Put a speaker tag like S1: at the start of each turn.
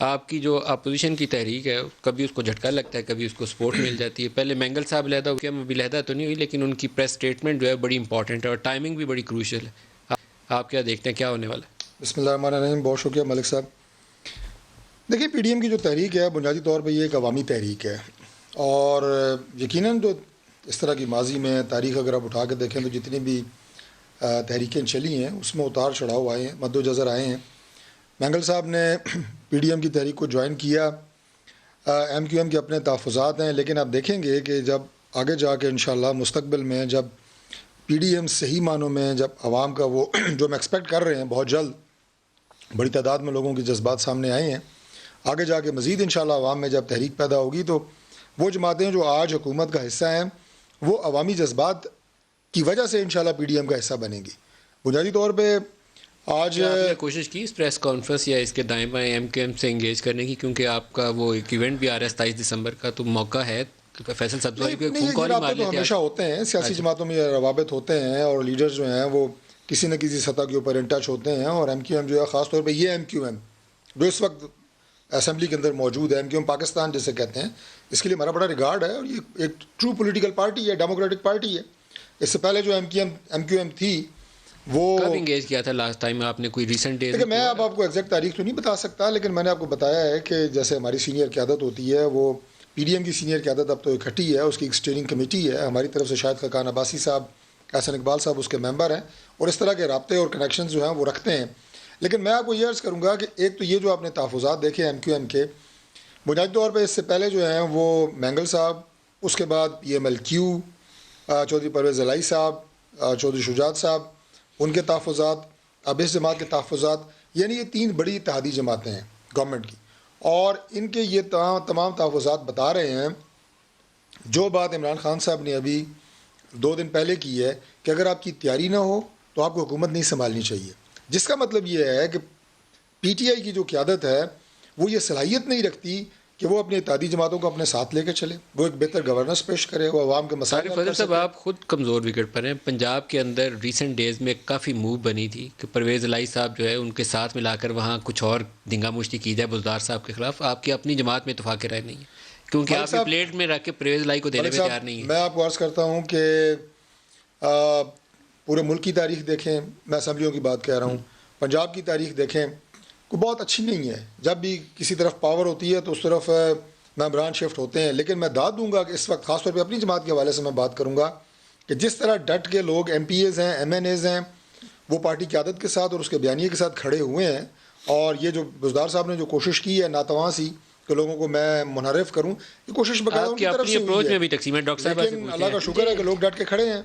S1: آپ کی جو اپوزیشن کی تحریک ہے کبھی اس کو جھٹکا لگتا ہے، کبھی اس کو سپورٹ مل جاتی ہے. پہلے مینگل صاحب علیحدہ ہو گیا، ابھی علیحدہ تو نہیں ہوئی، لیکن ان کی پریس اسٹیٹمنٹ جو ہے بڑی امپورٹنٹ ہے اور ٹائمنگ بھی بڑی کروشل ہے. آپ کیا دیکھتے ہیں کیا ہونے والا ہے؟
S2: بسم اللہ الرحمن الرحیم. بہت شکریہ ملک صاحب. دیکھیے پی ڈی ایم کی جو تحریک ہے بنیادی طور پہ یہ ایک عوامی تحریک ہے، اور یقیناً تو اس طرح کی ماضی میں تاریخ اگر آپ اٹھا کے دیکھیں تو جتنی بھی تحریکیں چلی ہیں اس میں اتار چڑھاؤ آئے ہیں، مد و جزر آئے ہیں. مینگل صاحب نے پی ڈی ایم کی تحریک کو جوائن کیا. ایم کیو ایم کے اپنے تحفظات ہیں، لیکن آپ دیکھیں گے کہ جب آگے جا کے انشاءاللہ مستقبل میں جب پی ڈی ایم صحیح معنوں میں جب عوام کا وہ جو ہم ایکسپیکٹ کر رہے ہیں بہت جلد بڑی تعداد میں لوگوں کے جذبات سامنے آئے ہیں، آگے جا کے مزید انشاءاللہ عوام میں جب تحریک پیدا ہوگی تو وہ جماعتیں جو آج حکومت کا حصہ ہیں وہ عوامی جذبات کی وجہ سے انشاءاللہ پی ڈی ایم کا حصہ بنیں گی. بنیادی طور پہ آج
S1: آپ نے کوشش کی اس پریس کانفرنس یا اس کے دائیں بائیں ایم کیو ایم سے انگیج کرنے کی، کیونکہ آپ کا وہ ایک ایونٹ بھی آ رہا ہے 27 دسمبر کا، تو موقع ہے فیصل سبزواری کو ایک فون کال ہی مار
S2: تو
S1: لیتے
S2: ہمیشہ ہوتے ہیں سیاسی جماعتوں میں، روابط ہوتے ہیں اور لیڈرز جو ہیں وہ کسی نہ کسی سطح کے اوپر ان ٹچ ہوتے ہیں. اور ایم کیو ایم جو ہے خاص طور پہ یہ ایم کیو ایم جو اس وقت اسمبلی کے اندر موجود ہے، ایم کیو ایم پاکستان جسے کہتے ہیں، اس کے لیے ہمارا بڑا ریگارڈ ہے اور یہ ایک ٹرو پولیٹیکل پارٹی ہے، ڈیموکریٹک پارٹی ہے. اس سے پہلے جو ایم کیو ایم تھی وہ
S1: کب انگیج کیا تھا لاسٹ ٹائم آپ نے؟ کوئی ریسنٹ ڈیز؟
S2: دیکھیں میں اب آپ کو ایگزیکٹ تاریخ تو نہیں بتا سکتا، لیکن میں نے آپ کو بتایا ہے کہ جیسے ہماری سینئر قیادت ہوتی ہے، وہ پی ڈی ایم کی سینئر قیادت اب تو اکٹھی ہے، اس کی ایک اسٹیئرنگ کمیٹی ہے ہماری طرف سے، شاہد خاقان عباسی صاحب، احسن اقبال صاحب اس کے ممبر ہیں، اور اس طرح کے رابطے اور کنیکشنز جو ہیں وہ رکھتے ہیں. لیکن میں آپ کو یہ عرض کروں گا کہ ایک تو یہ جو آپ نے تحفظات دیکھے ایم کیو ایم کے، بنیادی طور پہ اس سے پہلے جو ہیں وہ مینگل صاحب، اس کے بعد P M L Q, Chaudhry Pervaiz Elahi صاحب، چودھری شجاعت صاحب، ان کے تحفظات، اب اس جماعت کے تحفظات، یعنی یہ تین بڑی اتحادی جماعتیں ہیں گورنمنٹ کی، اور ان کے یہ تمام تحفظات بتا رہے ہیں جو بات عمران خان صاحب نے ابھی 2 دن پہلے کی ہے کہ اگر آپ کی تیاری نہ ہو تو آپ کو حکومت نہیں سنبھالنی چاہیے. جس کا مطلب یہ ہے کہ پی ٹی آئی کی جو قیادت ہے وہ یہ صلاحیت نہیں رکھتی کہ وہ اپنی اتحادی جماعتوں کو اپنے ساتھ لے کے چلے، وہ ایک بہتر گورننس پیش کرے، وہ عوام کے مسائل
S1: عارف فضل صاحب آپ خود کمزور وکٹ پر ہیں. پنجاب کے اندر ریسنٹ ڈیز میں کافی موو بنی تھی کہ پرویز الہی صاحب جو ہے ان کے ساتھ ملا کر وہاں کچھ اور دنگا مشتی کی جائے بزدار صاحب کے خلاف. آپ کی اپنی جماعت میں اتفاق رائے نہیں ہے کیونکہ آپ یہ پلیٹ میں رکھ کے پرویز الہی کو دینے میں تیار نہیں ہے.
S2: میں آپ کو عرض کرتا ہوں کہ پورے ملک کی تاریخ دیکھیں، میں اسمبلیوں کی بات کہہ رہا ہوں، پنجاب کی تاریخ دیکھیں، کوئی بہت اچھی نہیں ہے. جب بھی کسی طرف پاور ہوتی ہے تو اس طرف ممبران شفٹ ہوتے ہیں. لیکن میں داد دوں گا کہ اس وقت خاص طور پہ اپنی جماعت کے حوالے سے میں بات کروں گا کہ جس طرح ڈٹ کے لوگ ایم پی ایز ہیں، ایم این ایز ہیں، وہ پارٹی قیادت کے ساتھ اور اس کے بیانیے کے ساتھ کھڑے ہوئے ہیں، اور یہ جو بزدار صاحب نے جو کوشش کی ہے ناتواں سی کہ لوگوں کو میں منحرف کروں، یہ کوشش باقاعدہ ان کی طرف سے ہوئی ہے،
S1: میں بھی تقسیم ہے. ڈاکٹر صاحب
S2: لیکن اللہ کا شکر ہے کہ لوگ ڈٹ کے کھڑے ہیں.